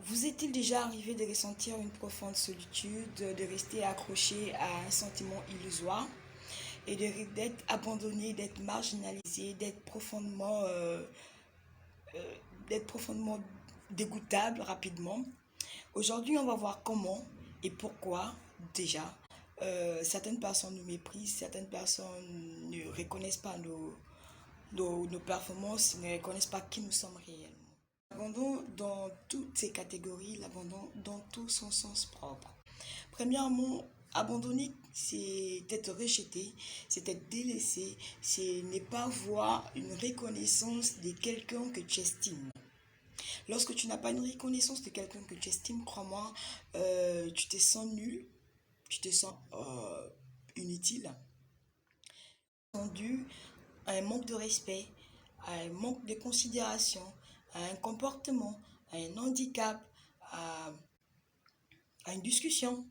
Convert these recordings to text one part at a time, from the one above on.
Vous est-il déjà arrivé de ressentir une profonde solitude, de rester accroché à un sentiment illusoire et d'être abandonné, d'être marginalisé, d'être profondément dégoûtable rapidement? Aujourd'hui, on va voir comment et pourquoi déjà certaines personnes nous méprisent, certaines personnes ne reconnaissent pas nos performances, ne reconnaissent pas qui nous sommes réellement. L'abandon dans toutes ces catégories, l'abandon dans tout son sens propre. Premièrement, abandonner, c'est être rejeté, c'est être délaissé, c'est ne pas voir une reconnaissance de quelqu'un que tu estimes. Lorsque tu n'as pas une reconnaissance de quelqu'un que tu estimes, crois-moi, tu te sens nul, tu te sens inutile, dû à un manque de respect, à un manque de considération, à un comportement, à un handicap, à, à une discussion.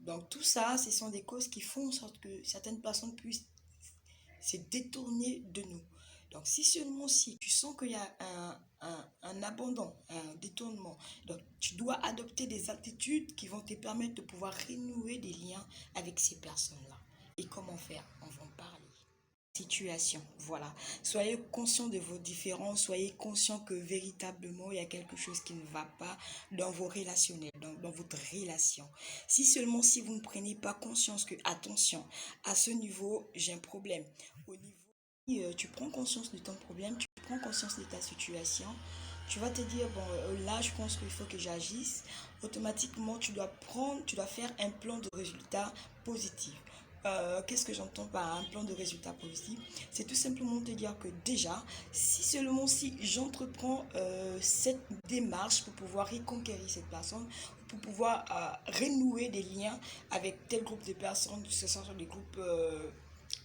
Donc tout ça, ce sont des causes qui font en sorte que certaines personnes puissent se détourner de nous. Donc si seulement si tu sens qu'il y a un abandon, un détournement, donc tu dois adopter des attitudes qui vont te permettre de pouvoir renouer des liens avec ces personnes-là. Et comment faire? On va en parler. Situation. Voilà. Soyez conscient de vos différences, soyez conscient que véritablement il y a quelque chose qui ne va pas dans vos relationnels, dans votre relation. Si seulement si vous ne prenez pas conscience que, attention, à ce niveau, j'ai un problème. Au niveau, tu prends conscience de ton problème, tu prends conscience de ta situation, tu vas te dire, bon, là, je pense qu'il faut que j'agisse. Automatiquement, tu dois faire un plan de résultat positif. Qu'est-ce que j'entends par un plan de résultat positif? C'est tout simplement te dire que déjà, si seulement si j'entreprends cette démarche pour pouvoir reconquérir cette personne, pour pouvoir renouer des liens avec tel groupe de personnes, que ce soit des groupes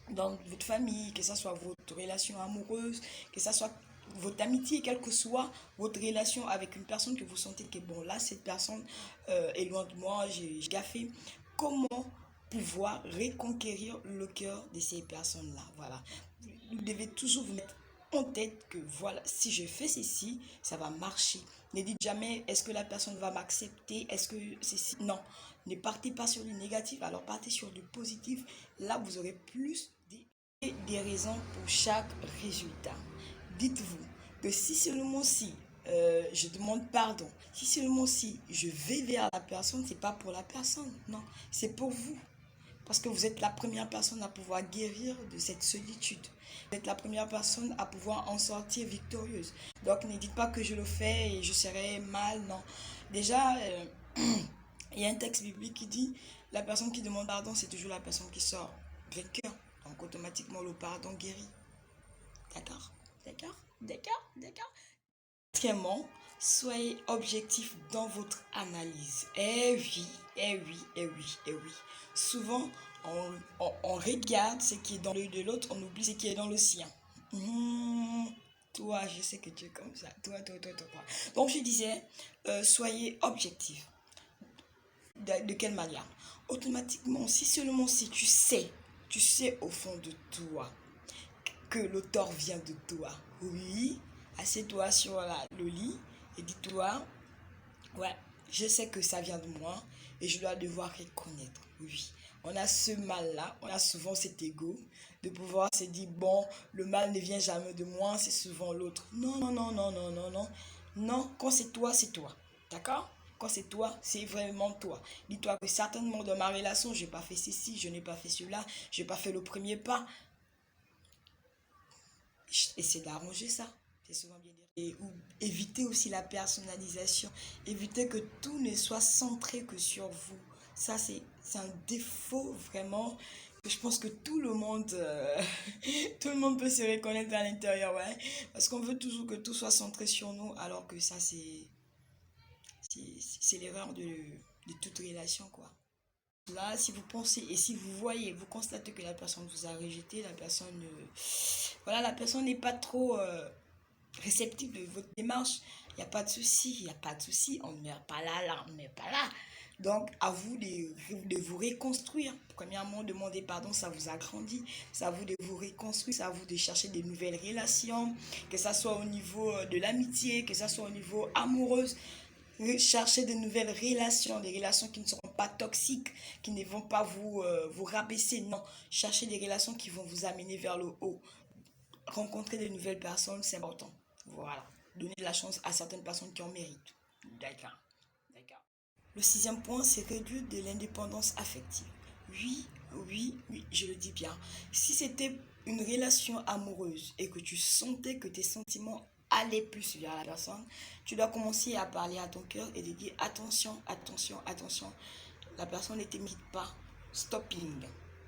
dans votre famille, que ce soit votre relation amoureuse, que ce soit votre amitié, quelle que soit votre relation avec une personne que vous sentez que bon là cette personne est loin de moi, j'ai gaffé. Comment pouvoir reconquérir le cœur de ces personnes-là? Voilà. Vous devez toujours vous mettre en tête que voilà, si je fais ceci, ça va marcher. Ne dites jamais est-ce que la personne va m'accepter, est-ce que ceci. Non, ne partez pas sur du négatif, alors partez sur du positif. Là, vous aurez plus des raisons pour chaque résultat. Dites-vous que si seulement si je demande pardon, si seulement si je vais vers la personne, c'est pas pour la personne, non, c'est pour vous. Parce que vous êtes la première personne à pouvoir guérir de cette solitude. Vous êtes la première personne à pouvoir en sortir victorieuse. Donc ne dites pas que je le fais et je serai mal, non. Déjà, il y a un texte biblique qui dit la personne qui demande pardon, c'est toujours la personne qui sort vainqueur. Donc automatiquement le pardon guérit. D'accord? D'accord? D'accord? D'accord? Quatrièmement, soyez objectif dans votre analyse. Eh oui, eh oui, eh oui, eh oui. Souvent, on regarde ce qui est dans l'œil de l'autre, on oublie ce qui est dans le sien. Toi, je sais que tu es comme ça. Toi. Donc, je disais, soyez objectif. De quelle manière? Automatiquement, si seulement si tu sais au fond de toi que le tort vient de toi. Oui, assieds-toi sur le lit et dis-toi, ouais, je sais que ça vient de moi et je dois devoir reconnaître. Oui, on a ce mal-là, on a souvent cet ego de pouvoir se dire, bon, le mal ne vient jamais de moi, c'est souvent l'autre. Non, non, non, non, non, non, non. Non, quand c'est toi, c'est toi. D'accord? Quand c'est toi, c'est vraiment toi. Dis-toi que certainement dans ma relation, je n'ai pas fait ceci, je n'ai pas fait cela, je n'ai pas fait le premier pas. Essayer d'arranger ça. C'est souvent bien dire. Et ou éviter aussi la personnalisation. Éviter que tout ne soit centré que sur vous. Ça, c'est un défaut vraiment que je pense que tout le monde, tout le monde peut se reconnaître à l'intérieur. Ouais. Parce qu'on veut toujours que tout soit centré sur nous, alors que ça, c'est l'erreur de toute relation, quoi. Là, si vous pensez et si vous voyez, vous constatez que la personne vous a rejeté, la personne, voilà, la personne n'est pas trop réceptive de votre démarche, il n'y a pas de souci, il n'y a pas de souci, on ne meurt pas là, on ne meurt pas là. Donc, à vous de vous reconstruire. Premièrement, demander pardon, ça vous agrandit. C'est à vous de vous reconstruire, c'est à vous de chercher de nouvelles relations, que ça soit au niveau de l'amitié, que ça soit au niveau amoureux. chercher de nouvelles relations, des relations qui ne seront pas toxiques, qui ne vont pas vous rabaisser. Non, cherchez des relations qui vont vous amener vers le haut. Rencontrer de nouvelles personnes, c'est important. Voilà. Donner de la chance à certaines personnes qui en méritent. D'accord. D'accord. Le sixième point, c'est réduire de l'indépendance affective. Oui, oui, oui, je le dis bien. Si c'était une relation amoureuse et que tu sentais que tes sentiments allaient plus vers la personne, tu dois commencer à parler à ton cœur et de dire attention, attention, attention. La personne ne t'imite pas. Stopping.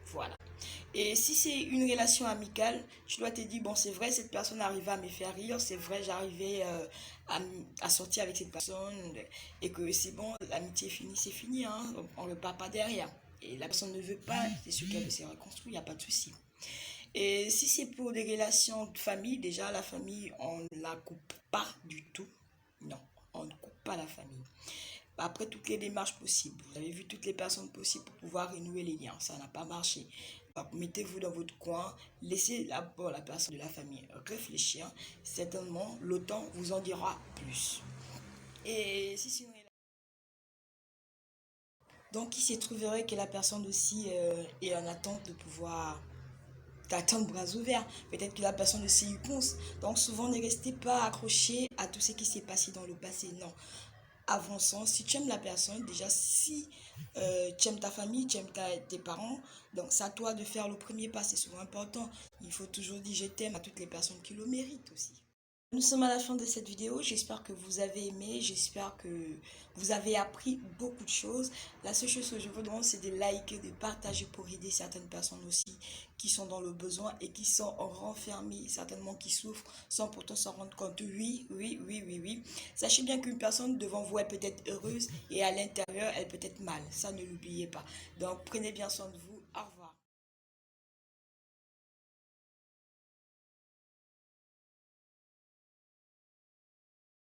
Voilà. Et si c'est une relation amicale, tu dois te dire, bon, c'est vrai, cette personne arrivait à me faire rire, c'est vrai, j'arrivais à sortir avec cette personne, et que c'est bon, l'amitié est finie, c'est fini, hein, on ne repart pas derrière. Et la personne ne veut pas, c'est sûr qu'elle veut se reconstruire, il n'y a pas de souci. Et si c'est pour des relations de famille, déjà la famille, on ne la coupe pas du tout. Non, on ne coupe pas la famille. Après toutes les démarches possibles, vous avez vu toutes les personnes possibles pour pouvoir renouer les liens, ça n'a pas marché. Donc, mettez-vous dans votre coin, laissez d'abord la personne de la famille réfléchir. Certainement, le temps vous en dira plus. Et si c'est une... Donc, il se trouverait que la personne aussi est en attente de pouvoir t'attendre bras ouverts. Peut-être que la personne aussi y pense. Donc, souvent, ne restez pas accroché à tout ce qui s'est passé dans le passé. Non, avançons. Si tu aimes la personne, déjà, si tu aimes ta famille, tu aimes tes parents, donc c'est à toi de faire le premier pas, c'est souvent important. Il faut toujours dire je t'aime à toutes les personnes qui le méritent aussi. Nous sommes à la fin de cette vidéo, j'espère que vous avez aimé, j'espère que vous avez appris beaucoup de choses. La seule chose que je vous demande, c'est de liker, de partager pour aider certaines personnes aussi qui sont dans le besoin et qui sont renfermées, certainement qui souffrent sans pourtant s'en rendre compte. Oui, oui, oui, oui, oui. Sachez bien qu'une personne devant vous est peut-être heureuse et à l'intérieur, elle peut être mal. Ça, ne l'oubliez pas. Donc, prenez bien soin de vous. Au revoir.